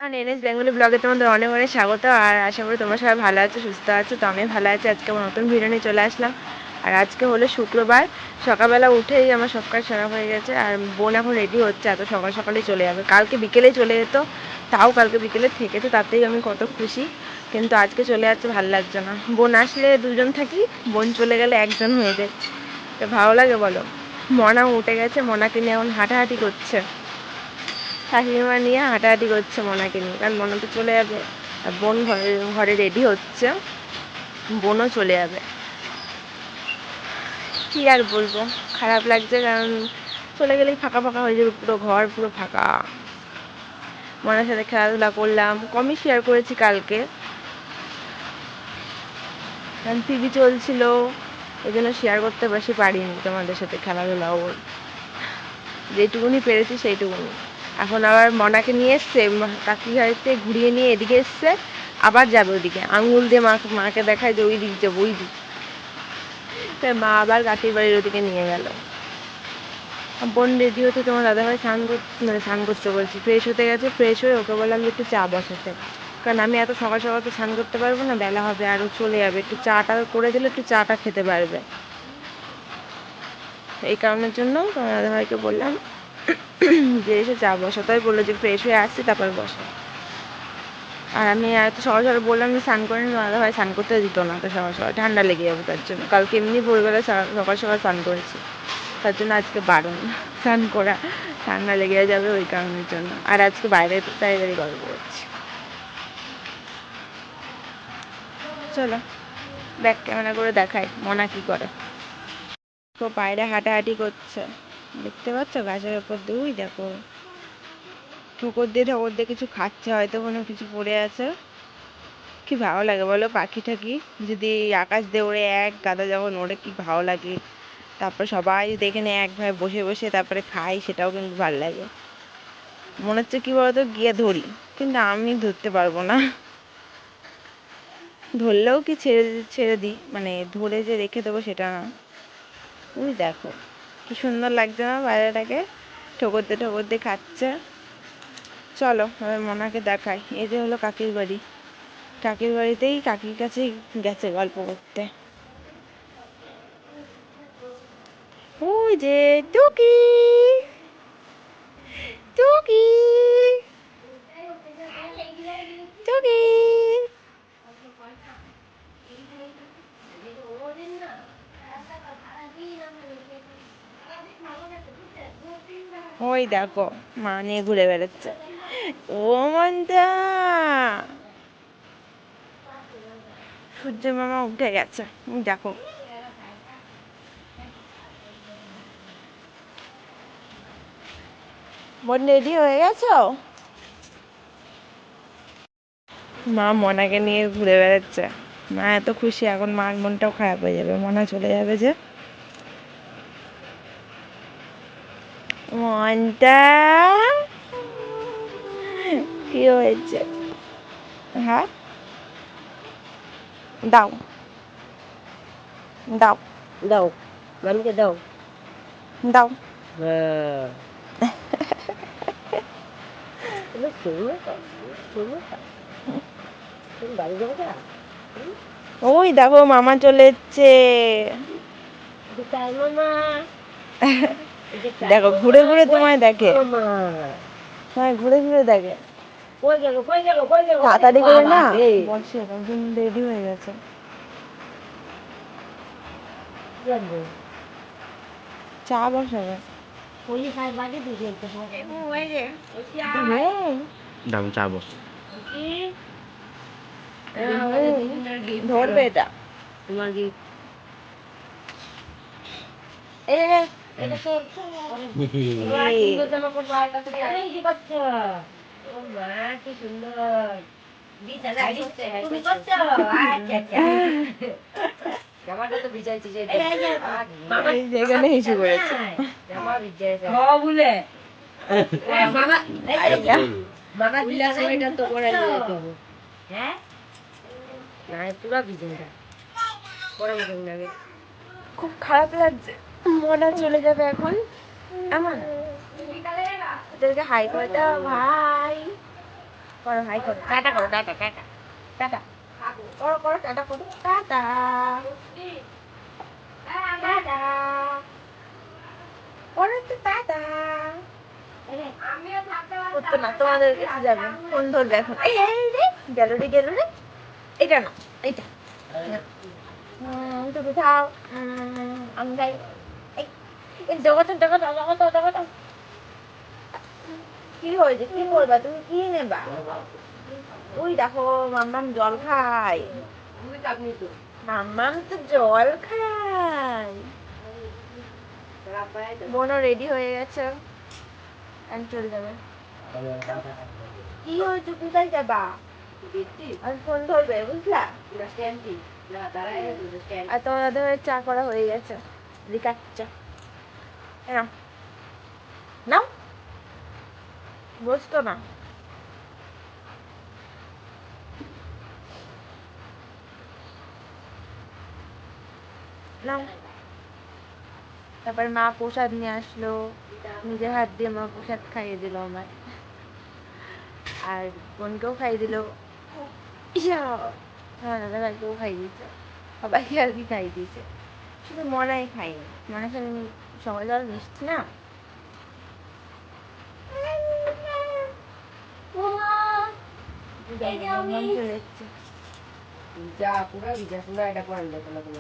NS Bengali ব্লগে তোমাদের অনেক অনেক স্বাগত। আর আশা করি তোমরা সবাই ভালো আছো, সুস্থ আছো। তো আমি ভালো আছি। আজকে আমার নতুন ভিডিও নিয়ে চলে আসলাম। আর আজকে হলো শুক্রবার। সকালবেলা উঠেই আমার সব কাজ সারা হয়ে গেছে। আর বোন এখন রেডি হচ্ছে, এত সকাল সকালেই চলে যাবে। কালকে বিকেলেই চলে যেত, তাও কালকে বিকেলে থেকে তো তাতেই আমি কত খুশি। কিন্তু আজকে চলে যাচ্ছে, ভালো লাগছে না। বোন আসলে দুজন থাকি, বোন চলে গেলে একজন হয়ে যায়, তো ভালো লাগে বলো। মনাও উঠে গেছে, মনাকে নিয়ে এখন হাঁটাহাঁটি করছে। শাশুড়িমা নিয়ে হাঁটাহাঁটি করছে মনাকে নিয়ে, কারণ মনা তো চলে যাবে। আর বোন ঘরে ঘরে রেডি হচ্ছে, বোনও চলে যাবে। কি আর বলবো, খারাপ লাগছে, কারণ চলে গেলেই ফাঁকা ফাঁকা হয়ে যাবে, পুরো ঘর পুরো ফাঁকা। মনার সাথে খেলাধুলা করলাম, কমই শেয়ার করেছি কালকে, কারণ টিভি চলছিল, ওই জন্য শেয়ার করতে বেশি পারিনি তোমাদের সাথে খেলাধুলা। ওর যেটুকুনি পেরেছি সেইটুকুনি। এখন আবার মনাকে নিয়ে এসছে, কাকির বাড়িতে ঘুরিয়ে নিয়ে এদিকে এসছে, আবার যাবে ওদিকে, আঙুল দিয়ে মাকে দেখায় যে ওই দিক যাবো, ওই দিক। তাই মা আবার কাকির বাড়ির ওদিকে নিয়ে গেল। বোন রেডি হতে তোমার দাদাভাই স্নান করতে বলছি, ফ্রেশ হতে গেছে। ফ্রেশ হয়ে ওকে বললাম যে একটু চা বসাতে, কারণ আমি এত সকাল সকাল তো স্নান করতে পারবো না, বেলা হবে আরও চলে যাবে। একটু চাটা করে দিলে একটু চাটা খেতে পারবে। এই কারণের জন্য তোমার দাদাভাইকে বললাম যে এসে চা বসা। তাই বললো যে ফ্রেশ হয়ে আসছি তারপর বসা। আর আমি এত সকাল সকাল বললাম যে স্নান করে নিই, দাদাভাই স্নান করতে দিত না, তো সকাল সকাল ঠান্ডা লেগে যাবে তার জন্য। কালকে এমনি ভোরবেলা সকাল সকাল স্নান করেছি, তার জন্য আজকে বারণ স্নান করা, ঠান্ডা লেগে যাবে ওই কারণের জন্য। আর আজকে বাইরে তাড়াতাড়ি গল্প করছি। চলো ব্যাক ক্যামেরা করে দেখাই মনা কি করে। তো বাইরে হাঁটাহাঁটি করছে, দেখতে পাচ্ছ গাছের ওপর দিয়ে, ওই দেখো ঠোকর দিয়ে কিছু খাচ্ছে, হয়তো কোনো কিছু পড়ে আছে। কি ভালো লাগে বলো, পাখি টাকি যদি আকাশ দিয়ে ওড়ে, এক গাদা যখন ওড়ে কি ভালো লাগে। তারপর সবাই দেখে নেয় একভাবে বসে বসে, তারপরে খাই, সেটাও কিন্তু ভালো লাগে। মনে হচ্ছে কি বলতো, গিয়ে ধরি, কিন্তু আমি ধরতে পারবো না। ধরলেও কি ছেড়ে ছেড়ে দিই, মানে ধরে যে রেখে দেবো সেটা না। তুমি দেখো কি সুন্দর লাগছে না বাইরেটাকে, ঠোকর দিয়ে খাচ্ছে। চলো এবার মনাকে দেখাই। এই যে হলো কাকির বাড়ি, কাকির বাড়িতেই কাকির কাছেই গেছে গল্প করতে। ওই যে টুকি, টুকি, টুকি। ওই দেখো মা নিয়ে ঘুরে বেড়াচ্ছে। ও মনটা, সূর্য মামা উঠে গেছে, দেখো। বোন রেডি হয়ে গেছো? মা মনাকে নিয়ে ঘুরে বেড়াচ্ছে। মা এত খুশি, এখন মার মনটাও খারাপ হয়ে যাবে, মনা চলে যাবে যে। মনটা কি হয়েছে? হ্যাঁ দাও, দাও, দাও, মামিকে দাও, দাও। ওই দেখো মামা চলে এসছে। দেখো ঘুরে ঘুরে তোমায় দেখে, তোমায় ঘুরে ঘুরে দেখে। তাড়াতাড়ি করে না বসে, একজন রেডি হয়ে গেছে। চা বসাবে, দাম চা বস ধরবে এটা তোমার গিফট। এটা তো জামা পড়বো, আর কাছে কি করছো? ও মা কি সুন্দর তুমি করছো। আচ্ছা আচ্ছা, জামাটা তো ভিজাইছি, যেখানে হিসু করেছে জামা ভিজাইছে বলে মামা। মামা বিলাস এটা তো পরে নিয়ে দেবো। হ্যাঁ না পুরো ভিজাইটা পরে মুখে লাগে। খুব খারাপ লাগছে, মনা চলে যাবে এখন। এমন ওদেরকে হাই করে দাও ভাই। করো হাই করো, টাটা করো, টাটা টাটা টাটা করো করো, টাটা করো, টাটা টাটা করো তো, টাটা। করতো না, তোমাদের কাছে যাবে, ফোন ধরবে এখন। এই এই রে, গেল রে গেল রে, এটা না, এইটা তুমি খাও, আমি যাই। এই জগৎ জগৎ জগৎ জগৎ, কি হয়েছে, কি করবা তুমি, কি নেবা? ওই দেখো মাম্মাম জল খায়, মাম্মাম তো জল খায়। বোনও রেডি হয়ে গেছে, চলে যাবে। কি হয়েছে, কোথায় যাবা? আর ফোন ধরবে, বুঝলা? আর তোমাদের চা করা হয়ে গেছে, লিকার চা নাও, বসতো না। নাও। তারপর মা প্রসাদ নিয়ে আসলো, নিজের হাত দিয়ে মা প্রসাদ খাইয়ে দিল আমায়, আর বোনকেও খাইয়ে দিল, হ্যাঁ দাদা ভাইকেও খাইয়ে দিয়েছে, সবাইকে আর কি খাইয়ে দিয়েছে, শুধু মনাই খাইনি, মনে হয় সবাই জল মিষ্টি না। চলে এসছে, যা পুরা ভিজা পুরা এটা করে দেখো।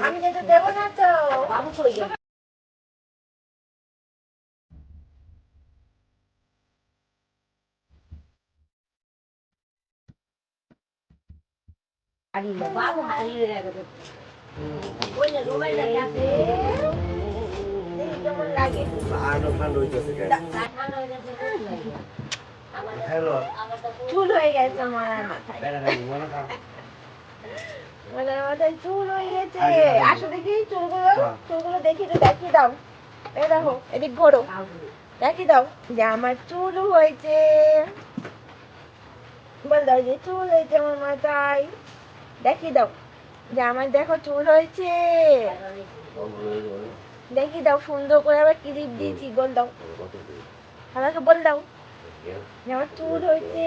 আমি কিন্তু দেবো না তো, বাবু কই গেল? বাবু হারিয়ে গেল। কেমন লাগে? চুল হয়ে গেছে মনার মাথায়, মনার মাথায় চুল হয়ে গেছে। আসো দেখি চুলগুলো, চুলগুলো দেখি তো, দেখিয়ে দাও। এই দেখো, এদিক ঘোরো, দেখিয়ে দাও যে আমার চুল হয়েছে। বল দাও যে চুল হয়েছে আমার মাথায়, দেখিয়ে দাও যে আমার দেখো চুল হয়েছে, দেখিয়ে দাও সুন্দর করে, আবার ক্লিপ দিয়েছি, বল দাও আমাকে, বল দাও যে আমার চুল হয়েছে।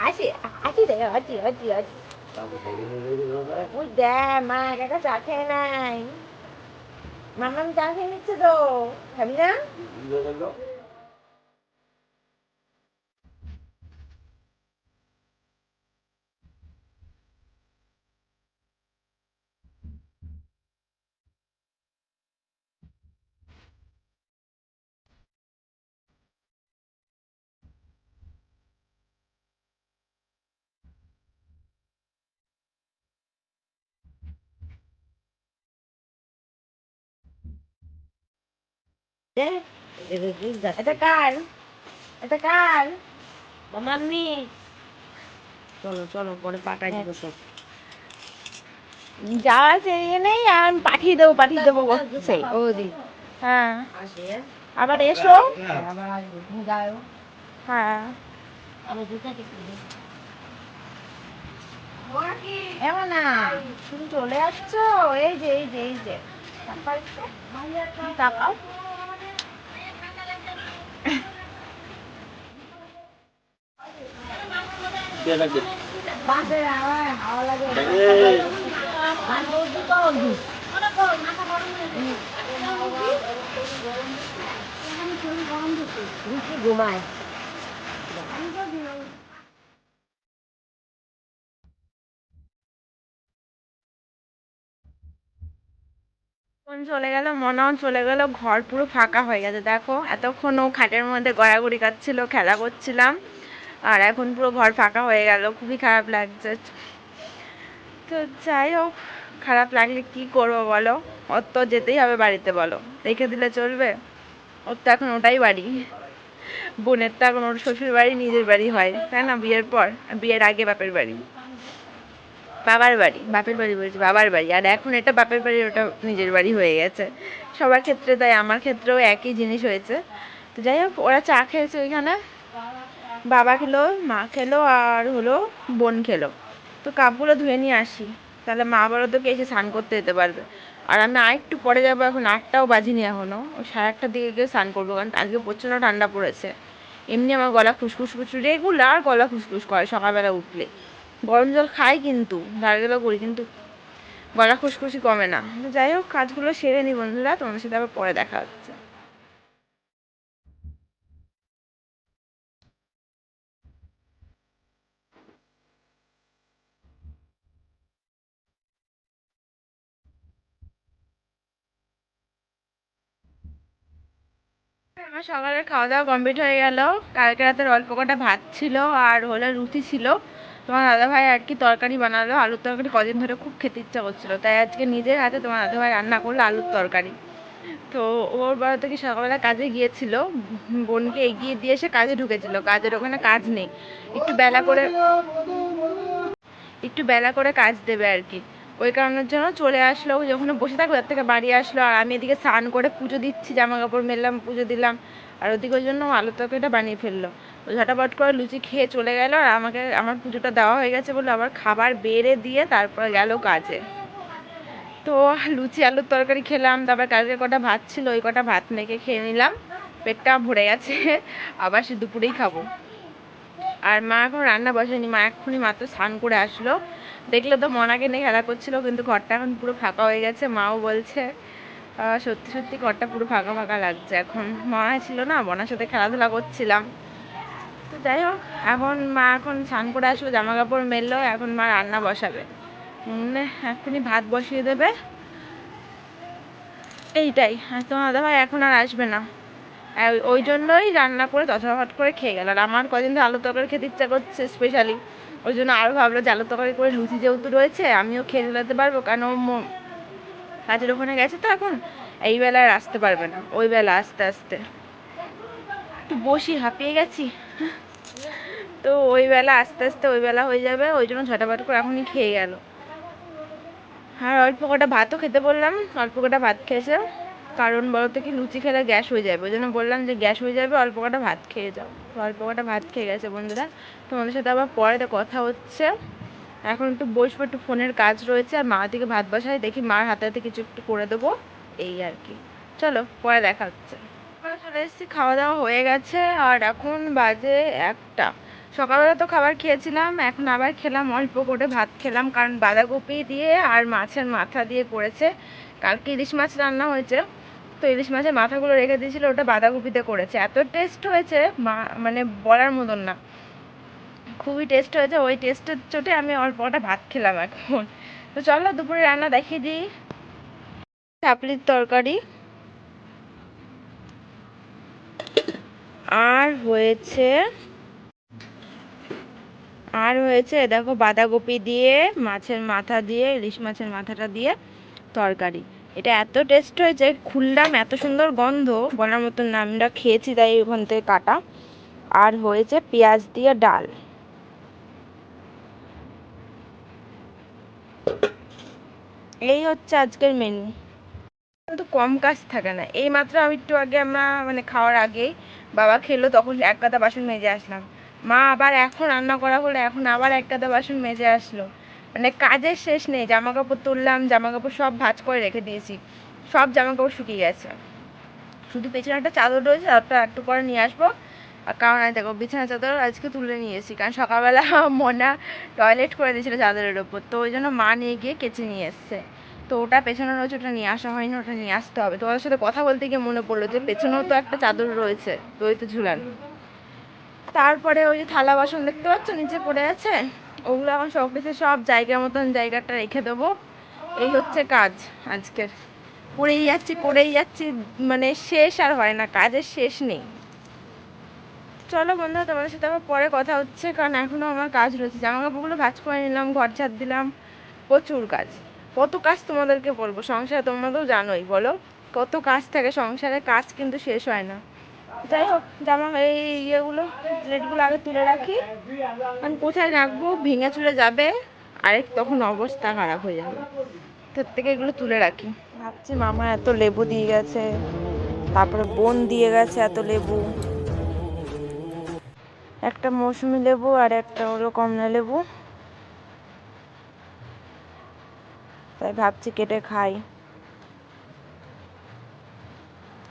হাসি হাসি দেখ, হাসি হাসি হাসি। ওই দেখ মা একা চা খেয়ে নাই, মাম্মাম চা খেয়ে নিচ্ছে তো, খাবি না? এটা কার, এটা কার? মাম্মি চলো চলো, পরে পাঠাই দিব সব, যা আছে নেই, আর পাঠিয়ে দেবো, পাঠিয়ে দেবো বলছে ওদি। হ্যাঁ আবার এসো, হ্যাঁ এমন না, তুমি চলে আসছো, এই যে এই যে এই যে তাকাও। হাওয়া লাগে, ঘুমায়। চলে গেল, মনাও চলে গেল, ঘর পুরো ফাঁকা হয়ে গেছে। দেখো এতক্ষণ ও খাটের মধ্যে গড়াগড়ি কাচ্ছিল, খেলা করছিলাম, আর এখন পুরো ঘর ফাঁকা হয়ে গেল, খুবই খারাপ লাগছে। তো যাই হোক, খারাপ লাগলে কি করবো বলো, ওর তো যেতেই হবে বাড়িতে, বলো রেখে দিলে চলবে? ওর তো এখন ওটাই বাড়ি, বোনের তো এখন ওর শ্বশুর বাড়ি নিজের বাড়ি হয়, তাই না? বিয়ের পর, বিয়ের আগে বাপের বাড়ি, বাবার বাড়ি, বাপের বাড়ি বলছি, বাবার বাড়ি, আর এখন এটা বাপের বাড়ি, ওটা নিজের বাড়ি হয়ে গেছে সবার ক্ষেত্রে, তাই আমার ক্ষেত্রেও একই জিনিস হয়েছে। তো যাই হোক, ওরা চা খেয়েছে ওইখানে, বাবা খেলো, মা খেলো, আর হলো বোন খেলো। তো কাপগুলো ধুয়ে নিয়ে আসি, তাহলে মা বলো তো কে এসে স্নান করতে যেতে পারবে। আর আমি আরেকটু পরে যাবো, এখন 8টাও বাজিনি এখনও, ওই 8:30টার দিকে গিয়ে স্নান করবো, কারণ আজকে প্রচণ্ড ঠান্ডা পড়েছে। এমনি আমার গলা খুসখুস খুসখুস, রেগুলার গলা খুসখুস করে সকালবেলা উঠলে। গরম জল খাই কিন্তু, গার্গেলও করি, কিন্তু গলা খুসখুসি কমে না। তো যাই হোক, কাজগুলো সেরে নি বন্ধুরা, তোমাদের সাথে আবার পরে দেখা হচ্ছে। আমার সকালের খাওয়া দাওয়া কমপ্লিট হয়ে গেল। কালকে রাতের অল্প কটা ভাত ছিল, আর হলো রুটি ছিল। তোমার দাদাভাই আর কি তরকারি বানালো, আলুর তরকারি কদিন ধরে খুব খেতে ইচ্ছা করছিল, তাই আজকে নিজের হাতে তোমার দাদাভাই রান্না করলো আলুর তরকারি। তো ওর বাড়ি থেকে সকালবেলা কাজে গিয়েছিল, বোনকে এগিয়ে দিয়ে এসে কাজে ঢুকেছিল, কাজের ওখানে কাজ নেই, একটু বেলা করে, একটু বেলা করে কাজ দেবে আর কি, ওই কারণের জন্য চলে আসলো। ও যখন বসে থাকবে তার থেকে বাড়ি আসলো, আর আমি এদিকে স্নান করে পুজো দিচ্ছি, জামা কাপড় মেললাম, পুজো দিলাম, আর ওদিকে ওই জন্য আলুর তরকারিটা বানিয়ে ফেললো। ও ঝটাপট করে লুচি খেয়ে চলে গেল, আর আমাকে, আমার পুজোটা দেওয়া হয়ে গেছে বলে আবার খাবার বেড়ে দিয়ে তারপর গেল কাজে। তো লুচি আলুর তরকারি খেলাম, তারপর কালকে কটা ভাত ছিল, ওই কটা ভাত মেখে খেয়ে নিলাম, পেটটা ভরে গেছে। আবার সে দুপুরেই খাবো। আর মা এখন রান্না বসেনি, মা এক্ষুনি মাত্র স্নান করে আসলো। দেখলে তো মনাকে নিয়ে খেলা করছিল, কিন্তু ঘরটা এখন পুরো ফাঁকা হয়ে গেছে। মাও বলছে সত্যি সত্যি ঘরটা পুরো ফাঁকা ফাঁকা লাগছে, এখন মনা ছিল না, মনার সাথে খেলাধুলা করছিলাম। তো যাই হোক, এখন মা এখন স্নান করে আসলো, জামা কাপড় মেললো, এখন মা রান্না বসাবে, এক্ষুনি ভাত বসিয়ে দেবে, এইটাই। আর তোমার দাদাভাই এখন আর আসবে না, ওই জন্যই রান্না করে তছাড় করে খেয়ে গেল। আর আমার কদিন ধরে আলু তরকারি খেতে ইচ্ছা করছে স্পেশালি, ওই জন্য আরও ভাবলো যে আলু তরকারি করে লুচি যেহেতু রয়েছে আমিও খেয়ে ফেলাতে পারবো, কারণ ও কাজের ওখানে গেছে, তো এখন এই বেলায় আসতে পারবে না, ওই বেলা আস্তে আস্তে একটু বসি, হাঁপিয়ে গেছি। তো ওই বেলা আস্তে আস্তে ওই বেলা হয়ে যাবে, ওই জন্য ঝটাপট করে এখনই খেয়ে গেল। আর অল্প কটা ভাতও খেতে বললাম, অল্প কটা ভাত খেয়েছে, কারণ বলতো কি লুচি খেলে গ্যাস হয়ে যাবে, ওই জন্য বললাম যে গ্যাস হয়ে যাবে, অল্প কটা ভাত খেয়ে যাও। তো অল্প কটা ভাত খেয়ে গেছে বন্ধুরা। তোমাদের সাথে আবার পরে কথা হচ্ছে, এখন একটু বসবো, একটু ফোনের কাজ রয়েছে, আর মা দিকে ভাত বসাই, দেখি মার হাতে হাতে কিছু একটু করে দেবো, এই আর কি। চলো পরে দেখা হচ্ছে। আমরা চলে এসেছি, খাওয়া দাওয়া হয়ে গেছে, আর এখন বাজে 1টা। সকালবেলা তো খাবার খেয়েছিলাম, এখন আবার খেলাম, অল্প করে ভাত খেলাম, কারণ বাঁধাকপি দিয়ে আর মাছের মাথা দিয়ে করেছে। কালকে ইলিশ মাছ রান্না হয়েছে, তো ইলিশ মাছের মাথাগুলো রেখে দিয়েছিল, ওটা বাঁধাকপিতে করেছে, এত টেস্ট হয়েছে মানে বলার মতন না, খুবই টেস্ট হয়েছে। ওই টেস্টের চোটে আমি অল্প কটা ভাত খেলাম এখন। তো চলো দুপুরে রান্না দেখিয়ে দিই। চাপলির তরকারি, আর হয়েছে, দেখো বাঁধাকপি দিয়ে, মাছের মাথা দিয়ে, ইলিশ মাছের মাথাটা দিয়ে তরকারি। এটা এত টেস্ট হয়েছে, খুললাম এত সুন্দর গন্ধ বলার মতন না, আমরা খেয়েছি তাই ওখান থেকে কাটা। আর হয়েছে পেঁয়াজ দিয়ে ডাল। এই হচ্ছে আজকের মেনু। কিন্তু কম কাজ থাকে না, এই মাত্র আমি একটু আগে, আমরা মানে খাওয়ার আগেই বাবা খেলো, তখন এক গাদা বাসন মেজে আসলাম। মা আবার এখন রান্না করা হলো, এখন আবার এক গাদা বাসন মেজে আসলো, মানে কাজের শেষ নেই। জামা কাপড় তুললাম, জামা কাপড় সব ভাঁজ করে রেখে দিয়েছি, সব জামা কাপড় শুকিয়ে গেছে, শুধু পেছনে একটা চাদর রয়েছে, চাদরটা একটু পরে নিয়ে আসবো। আর কারণ আমি দেখো বিছানা চাদর আজকে তুলে নিয়ে এসেছি, কারণ সকালবেলা মনা টয়লেট করে দিয়েছিলো চাদরের ওপর, তো ওই জন্য মা নিয়ে গিয়ে কেচে নিয়ে এসছে। তো ওটা পেছনে রয়েছে, ওটা নিয়ে আসা হয়নি, ওটা নিয়ে আসতে হবে। তোমাদের সাথে কথা বলতে গিয়ে মনে পড়লো যে পেছনেও তো একটা চাদর রয়েছে, তো ওই তো ঝুলানো। তারপরে ওই যে থালা বাসন দেখতে পাচ্ছ নিচে পড়ে আছে, ওগুলো এখন শোকেসে সব জায়গার মতন জায়গাটা রেখে দেবো। এই হচ্ছে কাজ আজকের, করেই যাচ্ছি, মানে শেষ আর হয় না, কাজের শেষ নেই। চলো বন্ধুরা, তোমাদের সাথে আবার পরে কথা হচ্ছে, কারণ এখনও আমার কাজ রয়েছে। জামা কাপড়গুলো ভাঁজ করে নিলাম, ঘর ঝাড় দিলাম, প্রচুর কাজ। কত কাজ তোমাদেরকে বলবো, সংসারে তোমরা তো জানোই, বলো কত কাজ থাকে সংসারে, কাজ কিন্তু শেষ হয় না। যাই হোক, জামা এই ইয়েগুলো প্লেটগুলো আগে তুলে রাখি, কারণ কোথায় রাখবো ভেঙে চুরে যাবে, আরেক তখন অবস্থা খারাপ হয়ে যাবে, তার থেকে এগুলো তুলে রাখি। ভাবছি মামা এত লেবু দিয়ে গেছে, তারপরে বোন দিয়ে গেছে এত লেবু, একটা মৌসুমি লেবু আর একটা হলো কমলা লেবু, তাই ভাবছি কেটে খাই।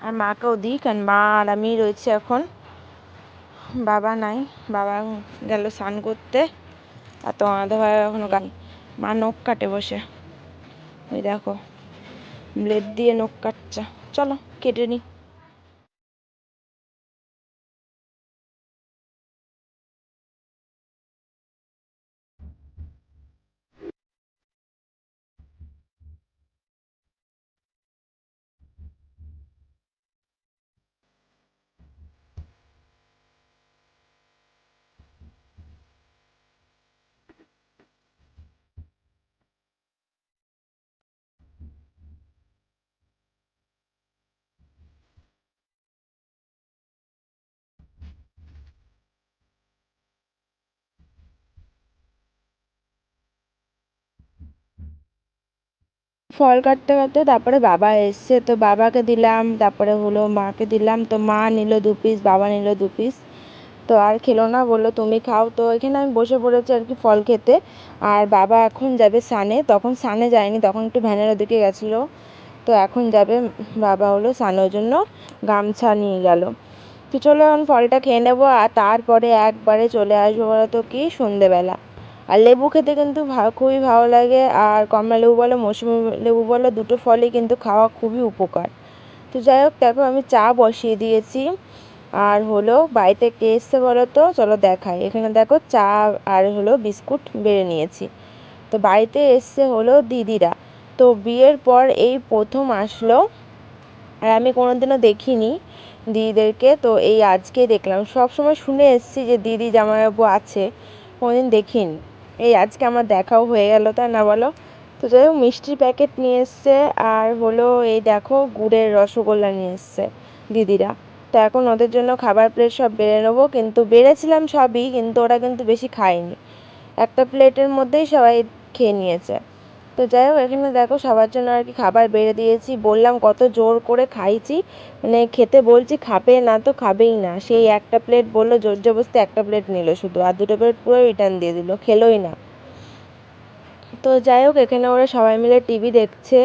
আর মাকেও দিই, কারণ মা আর আমি রয়েছে এখন, বাবা নাই, বাবা গেল স্নান করতে, আর তোমাদের ভাই এখনো গান। মা নখ কাটে বসে, ওই দেখো ব্লেড দিয়ে নখ কাটছে, চলো কেটে নি। ফল কাটতে কাটতে তারপরে বাবা এসছে, তো বাবাকে দিলাম, তারপরে হলো মাকে দিলাম, তো মা নিল 2 পিস, বাবা নিল 2 পিস, তো আর খেলো না, বললো তুমি খাও। তো এখানে আমি বসে পড়েছি আর কি ফল খেতে। আর বাবা এখন যাবে সানে, তখন সানে যায়নি, তখন একটু ভ্যানের ওদিকে গেছিলো, তো এখন যাবে। বাবা হলো সানের জন্য গামছা নিয়ে গেল। তো চলো এখন ফলটা খেয়ে নেবো, আর তারপরে একবারে চলে আসবো বলো তো কি সন্ধেবেলা। আর লেবু খেতে কিন্তু খুবই ভালো লাগে, আর কমলা লেবু বলো মৌসুমি লেবু বলো, দুটো ফলই কিন্তু খাওয়া খুবই উপকার। তো যাই হোক, তারপর আমি চা বসিয়ে দিয়েছি। আর হলো বাড়িতে কে এসছে বলো তো, চলো দেখাই। এখানে দেখো চা আর হলো বিস্কুট বেড়ে নিয়েছি। তো বাড়িতে এসছে হলো দিদিরা, তো বিয়ের পর এই প্রথম আসলো, আর আমি কোনোদিনও দেখিনি দিদিদেরকে, তো এই আজকেই দেখলাম। সব সময় শুনে এসেছি যে দিদি জামাইবাবু আছে, কোনোদিন দেখিনি, এই আজকে আমার দেখাও হয়ে গেল, তাই না বলো। তো যাই হোক, মিষ্টির প্যাকেট নিয়ে এসছে, আর হলো এই দেখো গুড়ের রসগোল্লা নিয়ে এসছে দিদিরা। তো এখন ওদের জন্য খাবার প্লেট সব বেড়ে নেবো, কিন্তু বেড়েছিলাম সবই, কিন্তু ওরা কিন্তু বেশি খায়নি, একটা প্লেটের মধ্যেই সবাই খেয়ে নিয়েছে। তো যাই হোক, এখানে দেখো সবার জন্য আর কি খাবার বেড়ে দিয়েছি, বললাম কত জোর করে খাইছি, মানে খেতে বলছি খাবে না, তো খাবেই না, সেই একটা প্লেট বললো জোর জবরদস্তি একটা প্লেট নিল শুধু, আর দুটো প্লেট পুরো রিটার্ন দিয়ে দিল, খেলোই না। তো যাই হোক, এখানে ওরা সবাই মিলে টিভি দেখছে,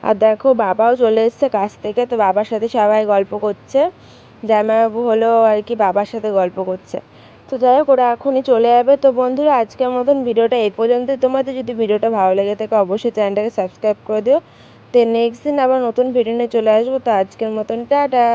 আর দেখো বাবাও চলে এসছে কাছ থেকে, তো বাবার সাথে সবাই গল্প করছে, জামাইবাবু হলো আর কি বাবার সাথে গল্প করছে। তো যাই হোক, ওরা এখনই চলে যাবে। তো বন্ধুরা, আজকের মতন ভিডিওটা এই পর্যন্তই। তোমাদের যদি ভিডিওটা ভালো লেগে থাকে অবশ্যই চ্যানেলটাকে সাবস্ক্রাইব করে দিও। তো নেক্সট দিন আবার নতুন ভিডিও নিয়ে চলে আসবো। তো আজকের মতন টাটা।